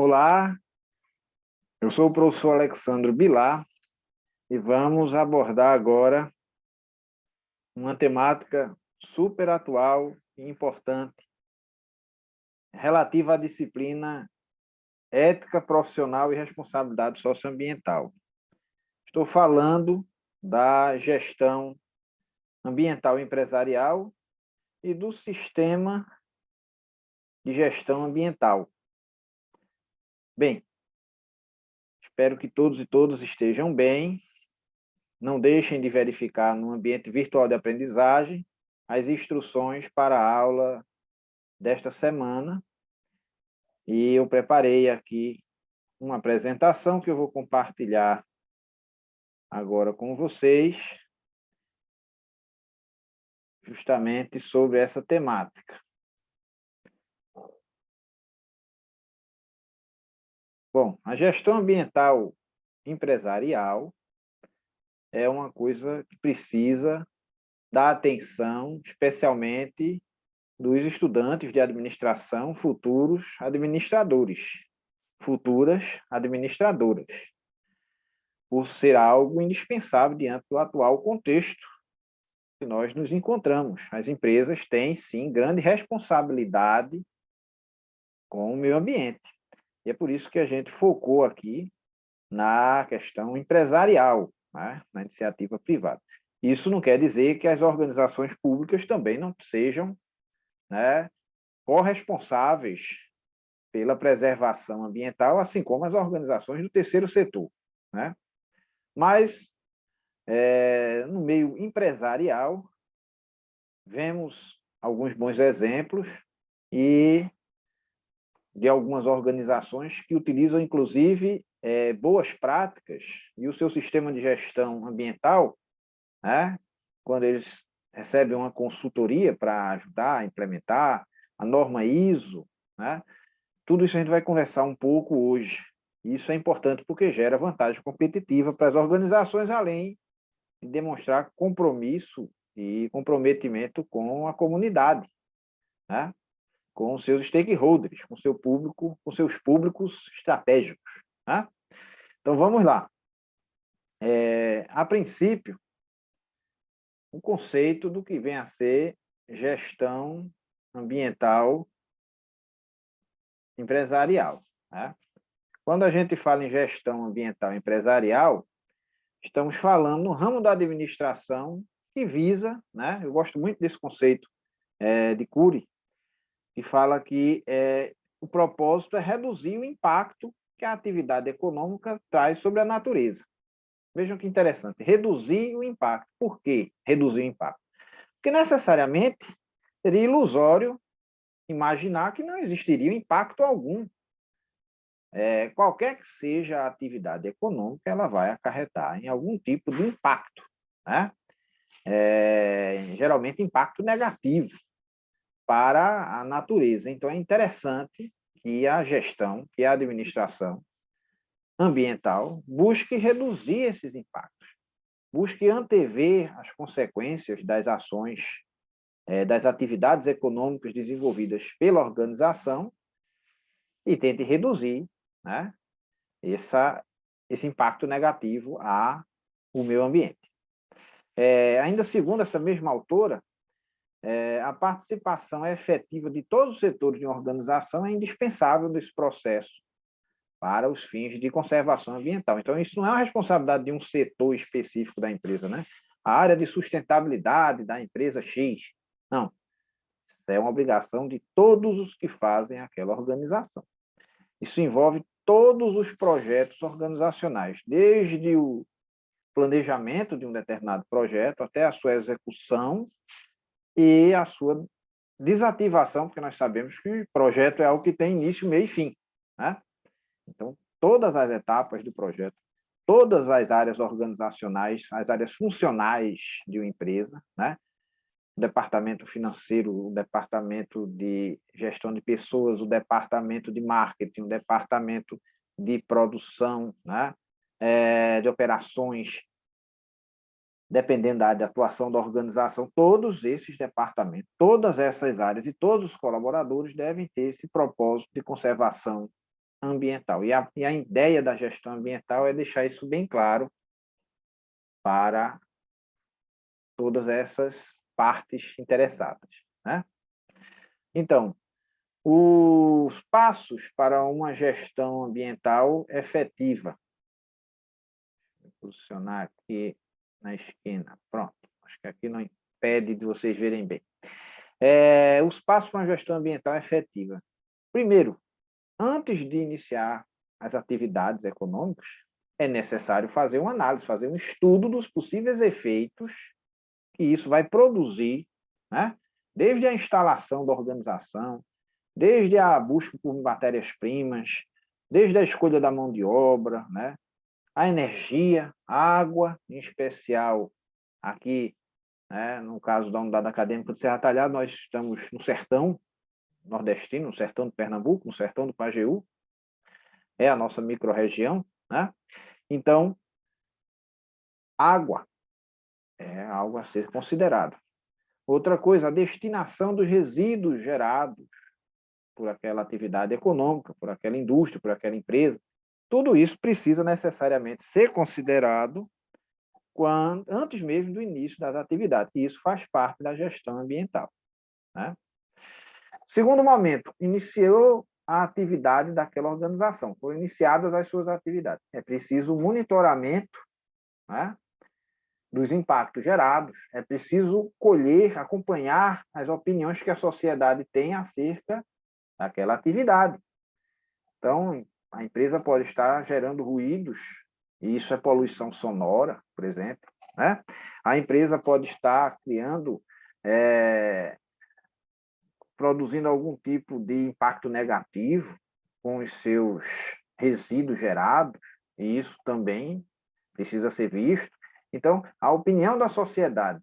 Olá, eu sou o professor Alexandre Bilar e vamos abordar agora uma temática super atual e importante relativa à disciplina Ética Profissional e Responsabilidade Socioambiental. Estou falando da gestão ambiental empresarial e do sistema de gestão ambiental. Bem, espero que todos e todas estejam bem. Não deixem de verificar no ambiente virtual de aprendizagem as instruções para a aula desta semana. E eu preparei aqui uma apresentação que eu vou compartilhar agora com vocês, justamente sobre essa temática. Bom, a gestão ambiental empresarial é uma coisa que precisa da atenção, especialmente dos estudantes de administração, futuros administradores, futuras administradoras, por ser algo indispensável diante do atual contexto que nós nos encontramos. As empresas têm, sim, grande responsabilidade com o meio ambiente. E é por isso que a gente focou aqui na questão empresarial, né, na iniciativa privada. Isso não quer dizer que as organizações públicas também não sejam, né, corresponsáveis pela preservação ambiental, assim como as organizações do terceiro setor, né? Mas, no meio empresarial, vemos alguns bons exemplos e de algumas organizações que utilizam, inclusive, boas práticas e o seu sistema de gestão ambiental, né? Quando eles recebem uma consultoria para ajudar a implementar a norma ISO, né? Tudo isso a gente vai conversar um pouco hoje. Isso é importante porque gera vantagem competitiva para as organizações, além de demonstrar compromisso e comprometimento com a comunidade, né? Com os seus stakeholders, com seu público, com seus públicos estratégicos, né? Então vamos lá. A princípio, o conceito do que vem a ser gestão ambiental empresarial, né? Quando a gente fala em gestão ambiental empresarial, estamos falando no ramo da administração que visa, né? Eu gosto muito desse conceito de Cury, que fala que o propósito é reduzir o impacto que a atividade econômica traz sobre a natureza. Vejam que interessante, reduzir o impacto. Por que reduzir o impacto? Porque necessariamente seria ilusório imaginar que não existiria impacto algum. Qualquer que seja a atividade econômica, ela vai acarretar em algum tipo de impacto, né? Geralmente impacto negativo para a natureza. Então, é interessante que a gestão, que a administração ambiental busque reduzir esses impactos, busque antever as consequências das ações, das atividades econômicas desenvolvidas pela organização e tente reduzir, né, esse impacto negativo ao meio ambiente. Ainda segundo essa mesma autora, a participação efetiva de todos os setores de uma organização é indispensável nesse processo para os fins de conservação ambiental. Então, isso não é uma responsabilidade de um setor específico da empresa, né? A área de sustentabilidade da empresa X. Não. Isso é uma obrigação de todos os que fazem aquela organização. Isso envolve todos os projetos organizacionais, desde o planejamento de um determinado projeto até a sua execução e a sua desativação, porque nós sabemos que o projeto é algo que tem início, meio e fim, né? Então, todas as etapas do projeto, todas as áreas organizacionais, as áreas funcionais de uma empresa, né? O departamento financeiro, o departamento de gestão de pessoas, o departamento de marketing, o departamento de produção, né? De operações, dependendo da área de atuação da organização, todos esses departamentos, todas essas áreas e todos os colaboradores devem ter esse propósito de conservação ambiental. E a ideia da gestão ambiental é deixar isso bem claro para todas essas partes interessadas, né? Então, os passos para uma gestão ambiental efetiva. Vou posicionar aqui na esquina. Pronto. Acho que aqui não impede de vocês verem bem. Os passos para uma gestão ambiental efetiva. Primeiro, antes de iniciar as atividades econômicas, é necessário fazer uma análise, fazer um estudo dos possíveis efeitos que isso vai produzir, né? Desde a instalação da organização, desde a busca por matérias-primas, desde a escolha da mão de obra, né? A energia, a água, em especial aqui, né? No caso da unidade acadêmica de Serra Talhada, nós estamos no sertão nordestino, no sertão de Pernambuco, no sertão do Pajeú, é a nossa microrregião, né? Então, água é algo a ser considerado. Outra coisa, a destinação dos resíduos gerados por aquela atividade econômica, por aquela indústria, por aquela empresa. Tudo isso precisa necessariamente ser considerado antes mesmo do início das atividades. E isso faz parte da gestão ambiental, né? Segundo momento, iniciou a atividade daquela organização, foram iniciadas as suas atividades. É preciso monitoramento, né, dos impactos gerados, é preciso colher, acompanhar as opiniões que a sociedade tem acerca daquela atividade. Então, a empresa pode estar gerando ruídos, e isso é poluição sonora, por exemplo, né? A empresa pode estar criando, produzindo algum tipo de impacto negativo com os seus resíduos gerados, e isso também precisa ser visto. Então, a opinião da sociedade,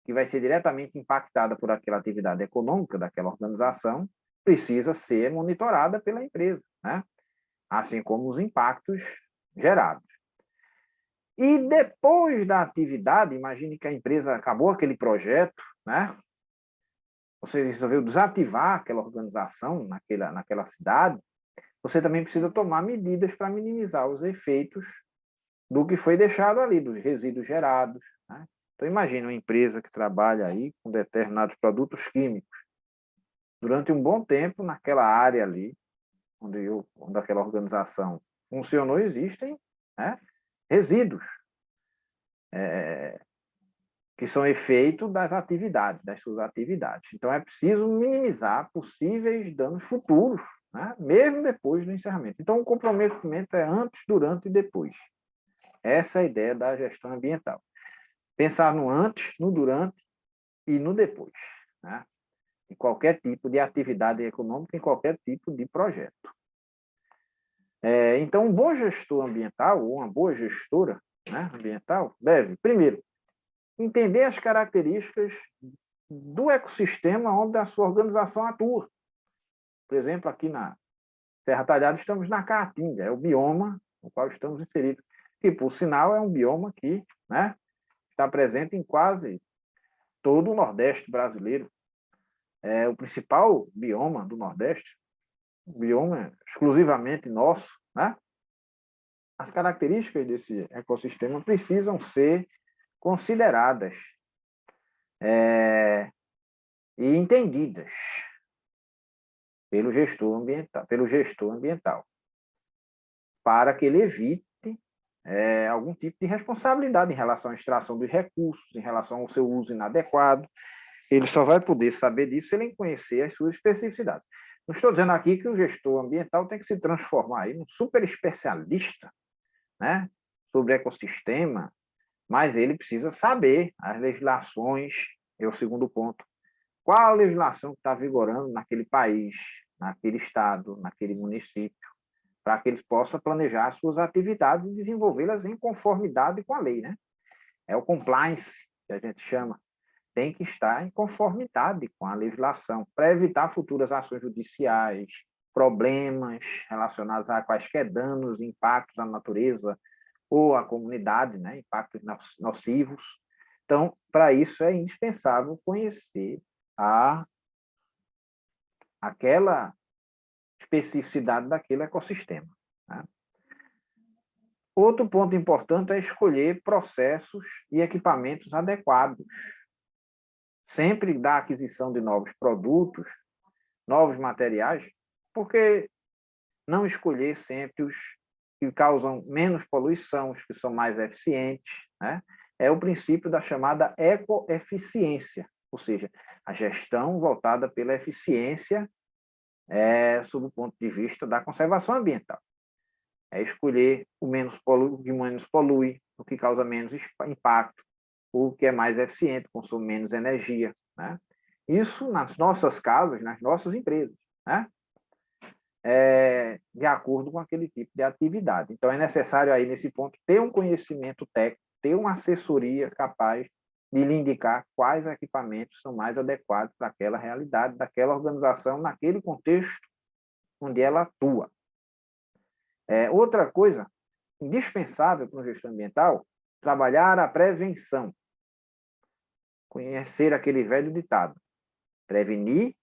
que vai ser diretamente impactada por aquela atividade econômica daquela organização, precisa ser monitorada pela empresa, né? Assim como os impactos gerados. E depois da atividade, imagine que a empresa acabou aquele projeto, né? Você resolveu desativar aquela organização naquela cidade, você também precisa tomar medidas para minimizar os efeitos do que foi deixado ali, dos resíduos gerados, né? Então, imagine uma empresa que trabalha aí com determinados produtos químicos. Durante um bom tempo, naquela área ali, onde aquela organização funcionou, existem, né, resíduos, que são efeito das atividades, das suas atividades. Então, é preciso minimizar possíveis danos futuros, né, mesmo depois do encerramento. Então, o comprometimento é antes, durante e depois. Essa é a ideia da gestão ambiental. Pensar no antes, no durante e no depois, né? Em qualquer tipo de atividade econômica, em qualquer tipo de projeto. Então, um bom gestor ambiental, ou uma boa gestora, né, ambiental, deve, primeiro, entender as características do ecossistema onde a sua organização atua. Por exemplo, aqui na Serra Talhada estamos na Caatinga, é o bioma no qual estamos inseridos, que, por sinal, é um bioma que, né, está presente em quase todo o Nordeste brasileiro. É o principal bioma do Nordeste, um bioma exclusivamente nosso, né? As características desse ecossistema precisam ser consideradas e entendidas pelo gestor ambiental, para que ele evite algum tipo de responsabilidade em relação à extração dos recursos, em relação ao seu uso inadequado. Ele só vai poder saber disso se ele conhecer as suas especificidades. Não estou dizendo aqui que o gestor ambiental tem que se transformar aí num super especialista, né, sobre ecossistema, mas ele precisa saber as legislações, é o segundo ponto. Qual a legislação que está vigorando naquele país, naquele estado, naquele município, para que eles possam planejar suas atividades e desenvolvê-las em conformidade com a lei, né? É o compliance, que a gente chama. Tem que estar em conformidade com a legislação, para evitar futuras ações judiciais, problemas relacionados a quaisquer danos, impactos à natureza ou à comunidade, né? Impactos nocivos. Então, para isso é indispensável conhecer aquela especificidade daquele ecossistema, né? Outro ponto importante é escolher processos e equipamentos adequados. Sempre da aquisição de novos produtos, novos materiais, porque não escolher sempre os que causam menos poluição, os que são mais eficientes, né? É o princípio da chamada ecoeficiência, ou seja, a gestão voltada pela eficiência sob o ponto de vista da conservação ambiental. É escolher o que menos polui, o que causa menos impacto, o que é mais eficiente, consome menos energia, né? Isso nas nossas casas, nas nossas empresas, né? De acordo com aquele tipo de atividade. Então, é necessário aí, nesse ponto, ter um conhecimento técnico, ter uma assessoria capaz de lhe indicar quais equipamentos são mais adequados para aquela realidade, daquela organização, naquele contexto onde ela atua. Outra coisa indispensável para uma gestão ambiental, trabalhar a prevenção. Conhecer aquele velho ditado: prevenir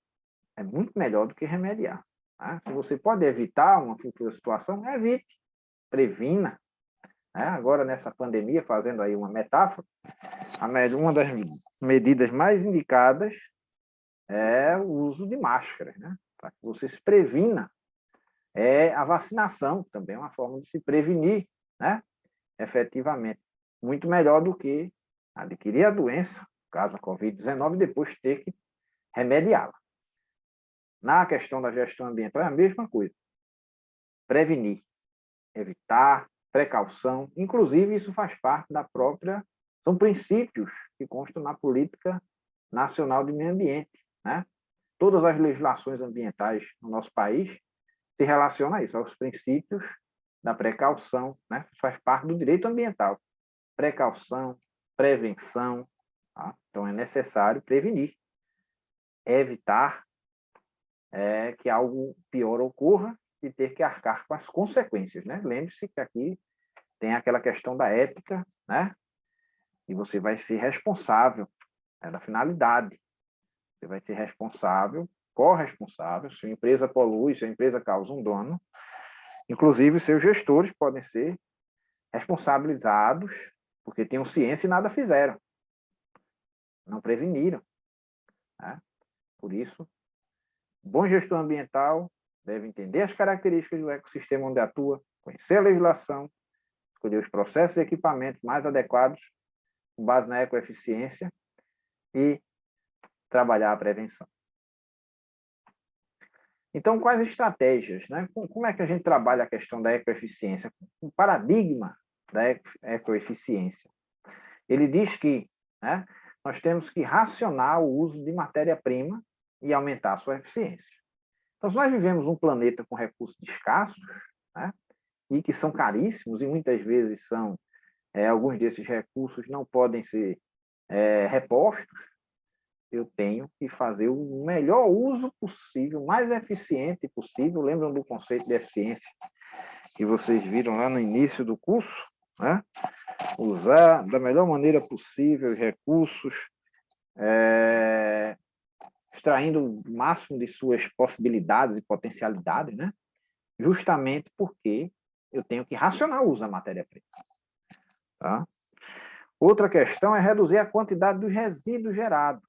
é muito melhor do que remediar. Tá? Se você pode evitar uma futura situação, evite, previna. Agora, nessa pandemia, fazendo aí uma metáfora, uma das medidas mais indicadas é o uso de máscaras, né? Para que você se previna. A vacinação também é uma forma de se prevenir, né? Efetivamente. Muito melhor do que adquirir a doença, caso a Covid-19, e depois ter que remediá-la. Na questão da gestão ambiental é a mesma coisa. Prevenir, evitar, precaução, inclusive isso faz parte da própria... São princípios que constam na Política Nacional de Meio Ambiente, né? Todas as legislações ambientais no nosso país se relacionam a isso, aos princípios da precaução, né? Isso faz parte do direito ambiental. Precaução, prevenção, tá? Então é necessário prevenir, evitar que algo pior ocorra e ter que arcar com as consequências, né? Lembre-se que aqui tem aquela questão da ética, né? E você vai ser responsável da finalidade. Você vai ser responsável, corresponsável, se a empresa polui, se a empresa causa um dano. Inclusive, seus gestores podem ser responsabilizados porque tinham ciência e nada fizeram. Não preveniram, né? Por isso, o bom gestor ambiental deve entender as características do ecossistema onde atua, conhecer a legislação, escolher os processos e equipamentos mais adequados com base na ecoeficiência e trabalhar a prevenção. Então, quais estratégias, né? Como é que a gente trabalha a questão da ecoeficiência? O paradigma da ecoeficiência. Ele diz que, né, nós temos que racionar o uso de matéria-prima e aumentar a sua eficiência. Então, se nós vivemos um planeta com recursos escassos, né, e que são caríssimos, e muitas vezes são, alguns desses recursos não podem ser repostos, eu tenho que fazer o melhor uso possível, o mais eficiente possível. Lembram do conceito de eficiência que vocês viram lá no início do curso, né? Usar da melhor maneira possível os recursos, extraindo o máximo de suas possibilidades e potencialidades, né? Justamente porque eu tenho que racionar o uso da matéria-prima. Tá? Outra questão é reduzir a quantidade dos resíduos gerados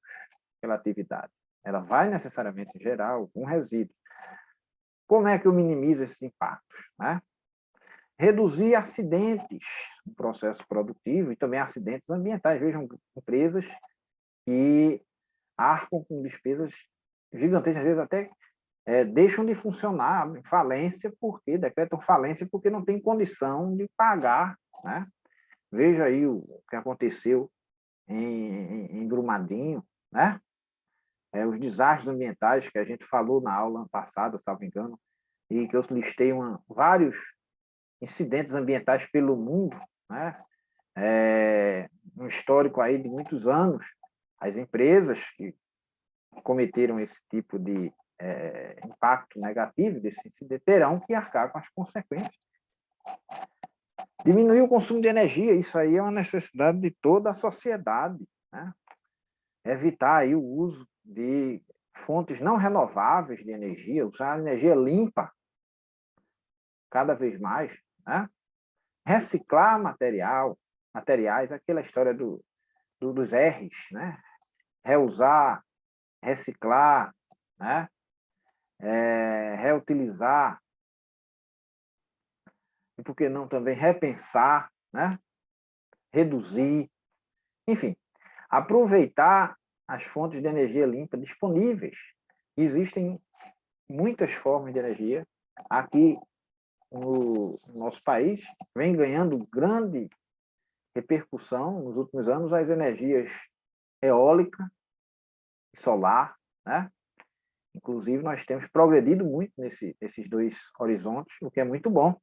pela atividade. Ela vai necessariamente gerar algum resíduo. Como é que eu minimizo esses impactos, né? Reduzir acidentes no processo produtivo e também acidentes ambientais. Vejam, empresas que arcam com despesas gigantescas, às vezes até deixam de funcionar em falência, decretam falência porque não tem condição de pagar, né? Veja aí o que aconteceu em Brumadinho, né? Os desastres ambientais que a gente falou na aula passada, salvo engano, e que eu listei vários incidentes ambientais pelo mundo, né? Um histórico aí de muitos anos. As empresas que cometeram esse tipo de impacto negativo desse incidente terão que arcar com as consequências. Diminuir o consumo de energia, isso aí é uma necessidade de toda a sociedade, né? Evitar aí o uso de fontes não renováveis de energia, usar energia limpa cada vez mais, né? Reciclar materiais, aquela história dos R's, né? Reusar, reciclar, né? Reutilizar, e por que não também repensar, né? Reduzir, enfim, aproveitar as fontes de energia limpa disponíveis. Existem muitas formas de energia. Aqui no nosso país vem ganhando grande repercussão nos últimos anos as energias eólica e solar, né? Inclusive, nós temos progredido muito nesses dois horizontes, o que é muito bom.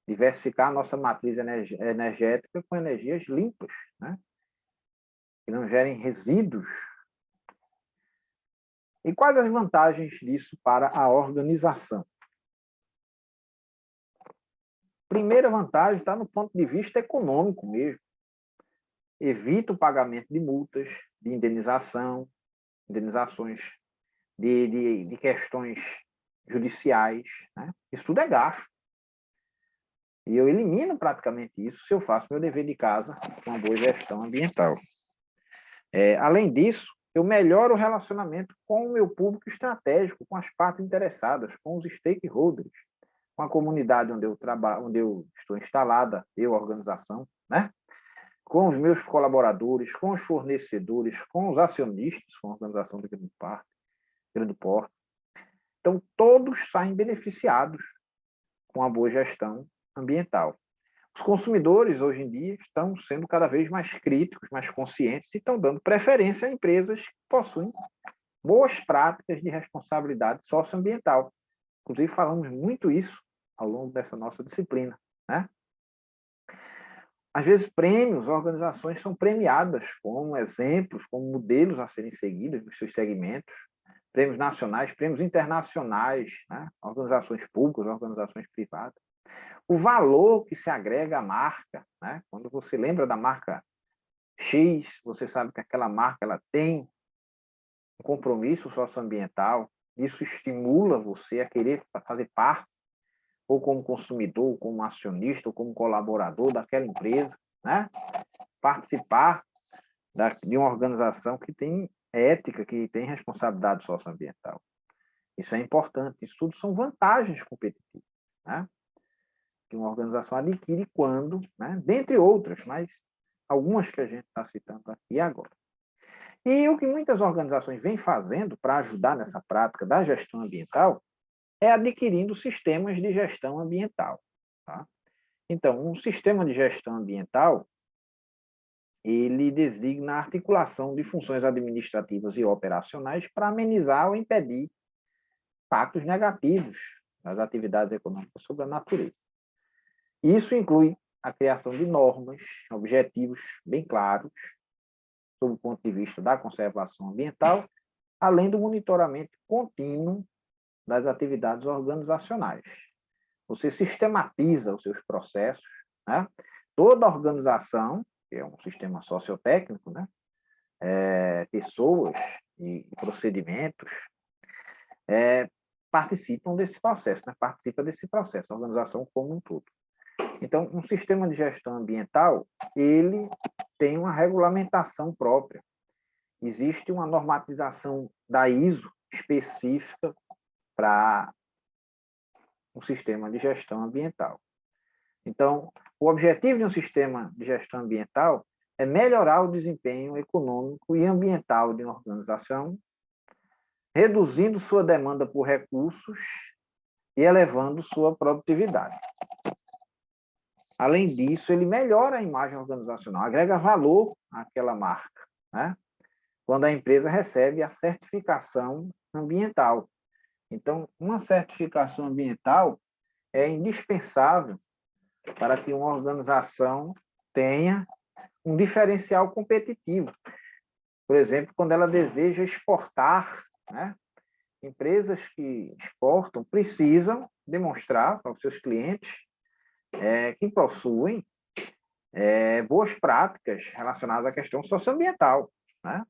Diversificar a nossa matriz energética com energias limpas, né? Que não gerem resíduos. E quais as vantagens disso para a organização? Primeira vantagem está no ponto de vista econômico mesmo. Evita o pagamento de multas, de indenizações, de questões judiciais, né? Isso tudo é gasto. E eu elimino praticamente isso se eu faço meu dever de casa com uma boa gestão ambiental. Além disso, eu melhoro o relacionamento com o meu público estratégico, com as partes interessadas, com os stakeholders, com a comunidade onde eu trabalho, onde eu estou instalada, eu, a organização, né? Com os meus colaboradores, com os fornecedores, com os acionistas, com a organização do grande porte. Então, todos saem beneficiados com a boa gestão ambiental. Os consumidores, hoje em dia, estão sendo cada vez mais críticos, mais conscientes e estão dando preferência a empresas que possuem boas práticas de responsabilidade socioambiental. Inclusive, falamos muito isso ao longo dessa nossa disciplina, né? Às vezes, prêmios, organizações são premiadas como exemplos, como modelos a serem seguidos nos seus segmentos, prêmios nacionais, prêmios internacionais, né? Organizações públicas, organizações privadas. O valor que se agrega à marca, né? Quando você lembra da marca X, você sabe que aquela marca ela tem um compromisso socioambiental, isso estimula você a querer fazer parte, ou como consumidor, ou como acionista, ou como colaborador daquela empresa, né? Participar de uma organização que tem ética, que tem responsabilidade socioambiental. Isso é importante, isso tudo são vantagens competitivas, né? Que uma organização adquire quando, né? Dentre outras, mas algumas que a gente está citando aqui agora. E o que muitas organizações vêm fazendo para ajudar nessa prática da gestão ambiental é adquirindo sistemas de gestão ambiental. Tá? Então, um sistema de gestão ambiental, ele designa a articulação de funções administrativas e operacionais para amenizar ou impedir impactos negativos das atividades econômicas sobre a natureza. Isso inclui a criação de normas, objetivos bem claros, sob o ponto de vista da conservação ambiental, além do monitoramento contínuo das atividades organizacionais. Você sistematiza os seus processos, né? Toda organização, que é um sistema sociotécnico, né? Pessoas e procedimentos participam desse processo, né? Participa desse processo, a organização como um todo. Então, um sistema de gestão ambiental, ele tem uma regulamentação própria. Existe uma normatização da ISO específica para um sistema de gestão ambiental. Então, o objetivo de um sistema de gestão ambiental é melhorar o desempenho econômico e ambiental de uma organização, reduzindo sua demanda por recursos e elevando sua produtividade. Além disso, ele melhora a imagem organizacional, agrega valor àquela marca, né? Quando a empresa recebe a certificação ambiental. Então, uma certificação ambiental é indispensável para que uma organização tenha um diferencial competitivo. Por exemplo, quando ela deseja exportar, né? Empresas que exportam precisam demonstrar para os seus clientes que possuem boas práticas relacionadas à questão socioambiental, né?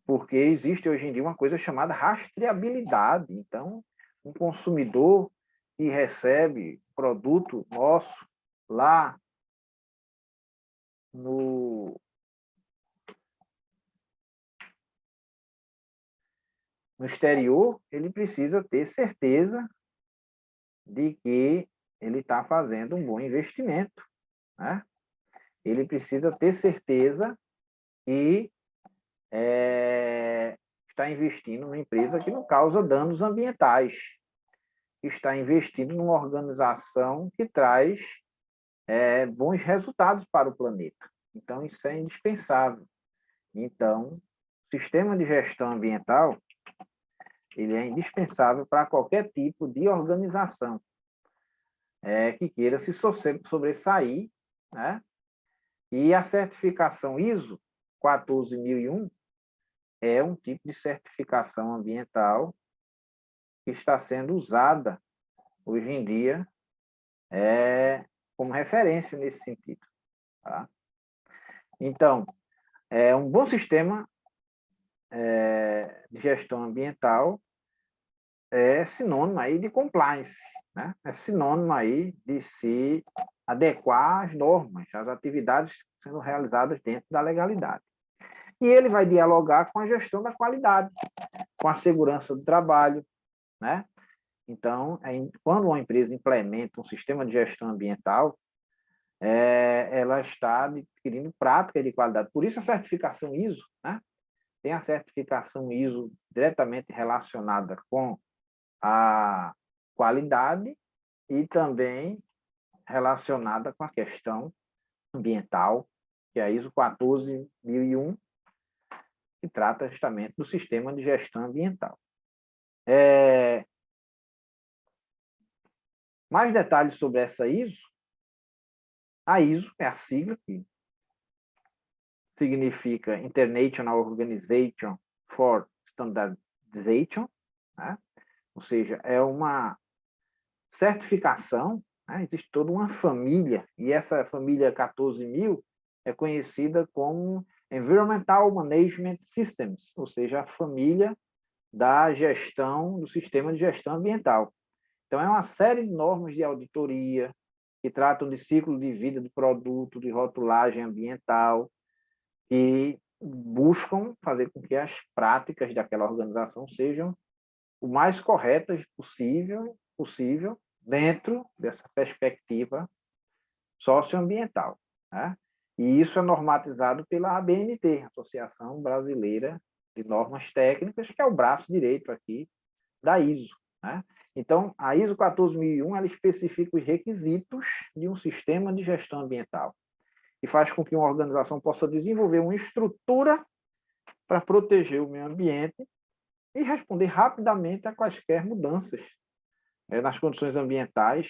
porque existe hoje em dia uma coisa chamada rastreabilidade. Então, um consumidor que recebe produto nosso lá no exterior, ele precisa ter certeza de que ele está fazendo um bom investimento, né? Ele precisa ter certeza que está investindo numa empresa que não causa danos ambientais, que está investindo numa organização que traz bons resultados para o planeta. Então, isso é indispensável. Então, o sistema de gestão ambiental ele é indispensável para qualquer tipo de organização que queira se sobressair, né? E a certificação ISO 14001 é um tipo de certificação ambiental que está sendo usada hoje em dia como referência nesse sentido. Tá? Então, um bom sistema de gestão ambiental é sinônimo aí de compliance, né? É sinônimo aí de se adequar às normas, às atividades sendo realizadas dentro da legalidade. E ele vai dialogar com a gestão da qualidade, com a segurança do trabalho, né? Então, quando uma empresa implementa um sistema de gestão ambiental, ela está adquirindo prática de qualidade. Por isso a certificação ISO, né? Tem a certificação ISO diretamente relacionada com a qualidade e também relacionada com a questão ambiental, que é a ISO 14001, que trata justamente do sistema de gestão ambiental. Mais detalhes sobre essa ISO. A ISO é a sigla que significa International Organization for Standardization, né? Ou seja, é uma certificação, né? Existe toda uma família, e essa família 14.000 é conhecida como Environmental Management Systems, ou seja, a família da gestão, do sistema de gestão ambiental. Então, é uma série de normas de auditoria que tratam de ciclo de vida do produto, de rotulagem ambiental, que buscam fazer com que as práticas daquela organização sejam o mais corretas possível dentro dessa perspectiva socioambiental, né? E isso é normatizado pela ABNT, Associação Brasileira de Normas Técnicas, que é o braço direito aqui da ISO, né? Então, a ISO 14001 ela especifica os requisitos de um sistema de gestão ambiental e faz com que uma organização possa desenvolver uma estrutura para proteger o meio ambiente e responder rapidamente a quaisquer mudanças nas condições ambientais,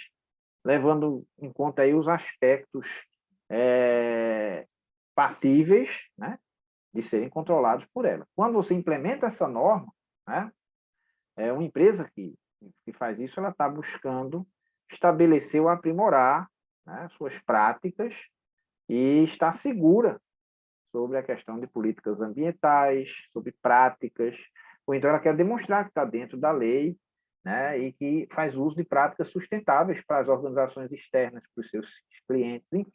levando em conta aí os aspectos passíveis, né, de serem controlados por ela. Quando você implementa essa norma, né, uma empresa que faz isso, ela está buscando estabelecer ou aprimorar, né, suas práticas e estar segura sobre a questão de políticas ambientais, sobre práticas, ou então ela quer demonstrar que está dentro da lei, né, e que faz uso de práticas sustentáveis para as organizações externas, para os seus clientes, enfim.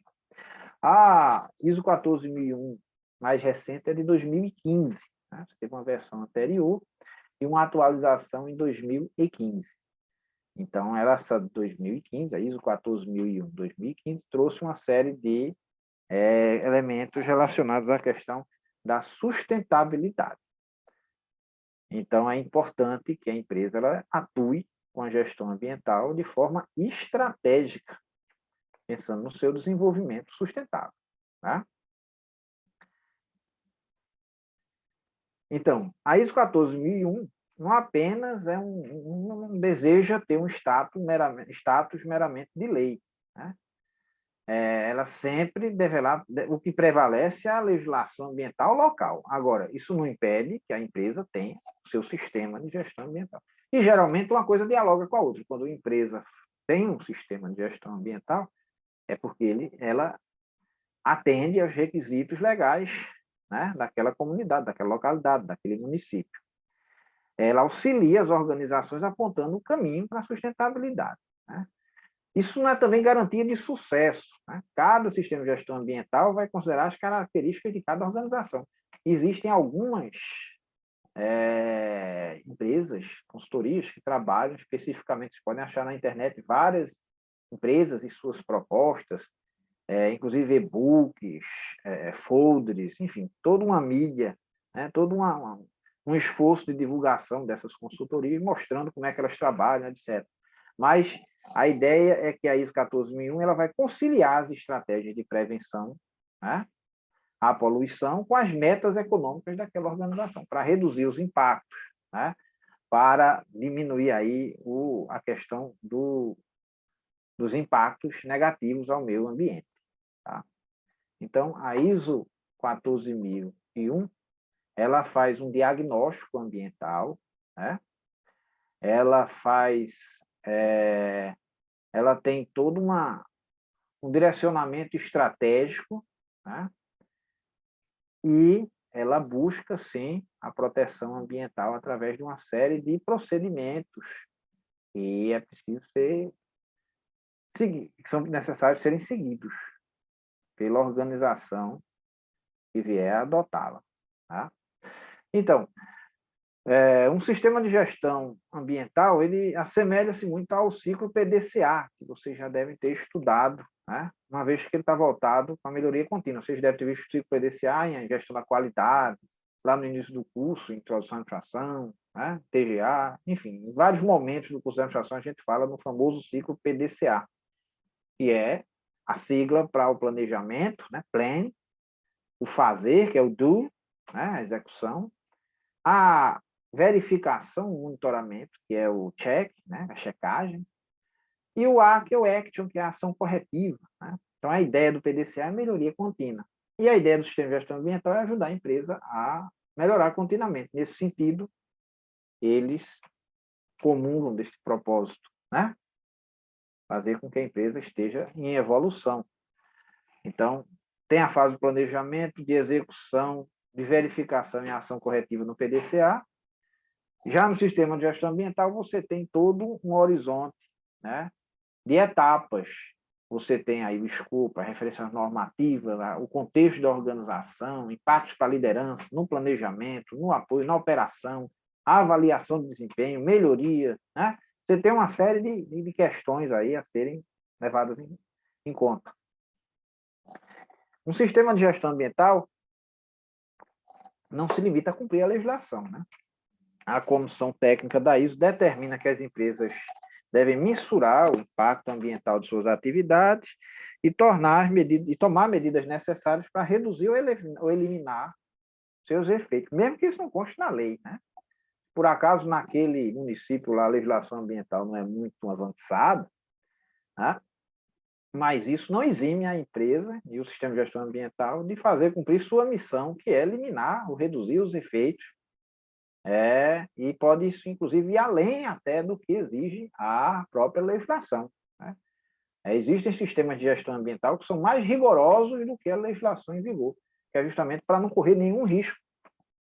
A ISO 14001 mais recente é de 2015, né? Você teve uma versão anterior e uma atualização em 2015. Então, essa 2015, a ISO 14001 2015, trouxe uma série de elementos relacionados à questão da sustentabilidade. Então, é importante que a empresa ela atue com a gestão ambiental de forma estratégica, pensando no seu desenvolvimento sustentável. Tá? Então, a ISO 14001 não apenas não deseja ter um status meramente de lei, né? Ela sempre deverá, o que prevalece é a legislação ambiental local. Agora, isso não impede que a empresa tenha o seu sistema de gestão ambiental. E, geralmente, uma coisa dialoga com a outra. Quando a empresa tem um sistema de gestão ambiental, é porque ela atende aos requisitos legais né, daquela comunidade, daquela localidade, daquele município. Ela auxilia as organizações apontando o caminho para a sustentabilidade, né? Isso não é também garantia de sucesso, né? Cada sistema de gestão ambiental vai considerar as características de cada organização. Existem algumas empresas, consultorias que trabalham especificamente, vocês podem achar na internet várias empresas e suas propostas, inclusive e-books, folders, enfim, toda uma mídia, né, todo um esforço de divulgação dessas consultorias, mostrando como é que elas trabalham, etc. Mas a ideia é que a ISO 14001 ela vai conciliar as estratégias de prevenção, né, à poluição com as metas econômicas daquela organização, para reduzir os impactos, né, para diminuir aí a questão dos impactos negativos ao meio ambiente. Tá? Então, a ISO 14001, ela faz um diagnóstico ambiental, né? Ela ela tem todo um direcionamento estratégico, né? E ela busca, sim, a proteção ambiental através de uma série de procedimentos que é preciso que são necessários serem seguidos pela organização que vier a adotá-la. Tá? Então, um sistema de gestão ambiental, ele assemelha-se muito ao ciclo PDCA, que vocês já devem ter estudado, né? Uma vez que ele está voltado para a melhoria contínua. Vocês devem ter visto o ciclo PDCA em gestão da qualidade, lá no início do curso, introdução à administração, né? TGA, enfim, em vários momentos do curso de administração a gente fala no famoso ciclo PDCA, que é a sigla para o planejamento, né? Plan, o fazer, que é o do, né? A execução, a verificação, o monitoramento, que é o check, né? A checagem, e o A, que é o action, que é a ação corretiva, né? Então, a ideia do PDCA é melhoria contínua. E a ideia do sistema de gestão ambiental é ajudar a empresa a melhorar continuamente. Nesse sentido, eles comungam desse propósito, né? Fazer com que a empresa esteja em evolução. Então, tem a fase de planejamento, de execução, de verificação e ação corretiva no PDCA. Já no sistema de gestão ambiental, você tem todo um horizonte, né, de etapas. Você tem aí o escopo, a referência normativa, o contexto da organização, impactos para a liderança, no planejamento, no apoio, na operação, a avaliação de desempenho, melhoria, né? Você tem uma série de questões aí a serem levadas em conta. Um sistema de gestão ambiental não se limita a cumprir a legislação, né? A comissão técnica da ISO determina que as empresas devem mensurar o impacto ambiental de suas atividades e tomar medidas necessárias para reduzir ou eliminar seus efeitos, mesmo que isso não conste na lei, né? Por acaso, naquele município lá, a legislação ambiental não é muito avançada, né? Mas isso não exime a empresa e o sistema de gestão ambiental de fazer cumprir sua missão, que é eliminar ou reduzir os efeitos, e pode isso, inclusive, ir além até do que exige a própria legislação, né? Existem sistemas de gestão ambiental que são mais rigorosos do que a legislação em vigor, que é justamente para não correr nenhum risco.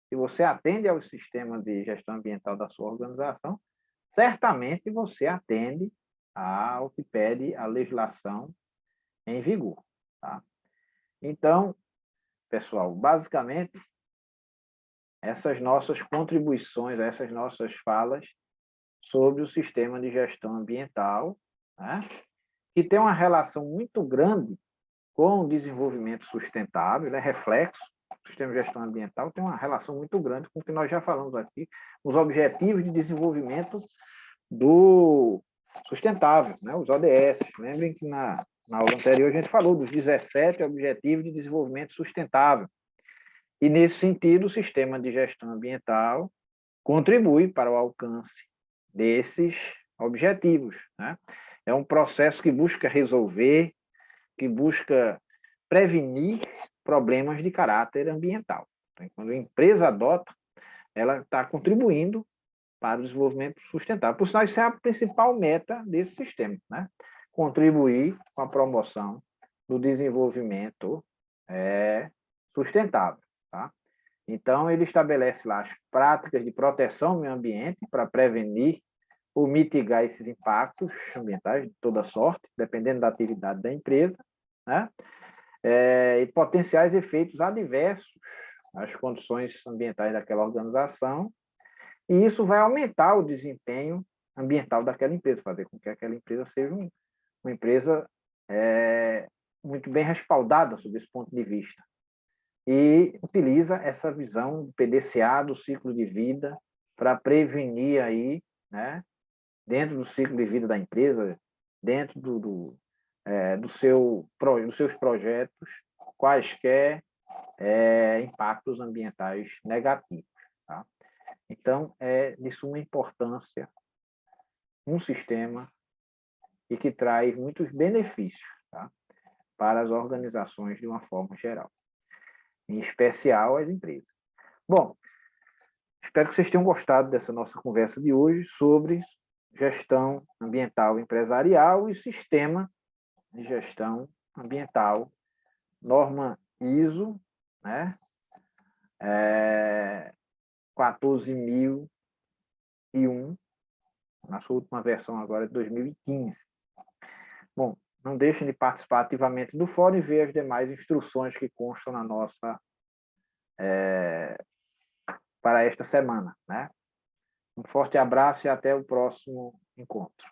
Se você atende ao sistema de gestão ambiental da sua organização, certamente você atende ao que pede a legislação em vigor. Tá? Então, pessoal, basicamente, essas nossas contribuições, essas nossas falas sobre o sistema de gestão ambiental, né, que tem uma relação muito grande com o desenvolvimento sustentável, né, reflexo. O sistema de gestão ambiental tem uma relação muito grande com o que nós já falamos aqui, os objetivos de desenvolvimento do sustentável, né, os ODS. Lembrem que na aula anterior a gente falou dos 17 Objetivos de Desenvolvimento Sustentável. E, nesse sentido, o sistema de gestão ambiental contribui para o alcance desses objetivos, né? É um processo que busca resolver, que busca prevenir problemas de caráter ambiental. Então, quando a empresa adota, ela está contribuindo para o desenvolvimento sustentável. Por sinal, isso é a principal meta desse sistema, né? Contribuir com a promoção do desenvolvimento sustentável. Tá? Então, ele estabelece lá as práticas de proteção ao meio ambiente para prevenir ou mitigar esses impactos ambientais de toda sorte, dependendo da atividade da empresa, né? E potenciais efeitos adversos às condições ambientais daquela organização, e isso vai aumentar o desempenho ambiental daquela empresa, fazer com que aquela empresa seja uma empresa muito bem respaldada sob esse ponto de vista. E utiliza essa visão do PDCA, do ciclo de vida, para prevenir aí, né, dentro do ciclo de vida da empresa, dentro dos seus projetos, quaisquer impactos ambientais negativos. Tá? Então, é de suma importância um sistema e que traz muitos benefícios, tá? Para as organizações de uma forma geral, em especial as empresas. Bom, espero que vocês tenham gostado dessa nossa conversa de hoje sobre gestão ambiental empresarial e sistema de gestão ambiental, norma ISO, né? 14.001, na sua última versão agora de 2015. Bom, não deixem de participar ativamente do fórum e ver as demais instruções que constam na nossa para esta semana, né? Um forte abraço e até o próximo encontro.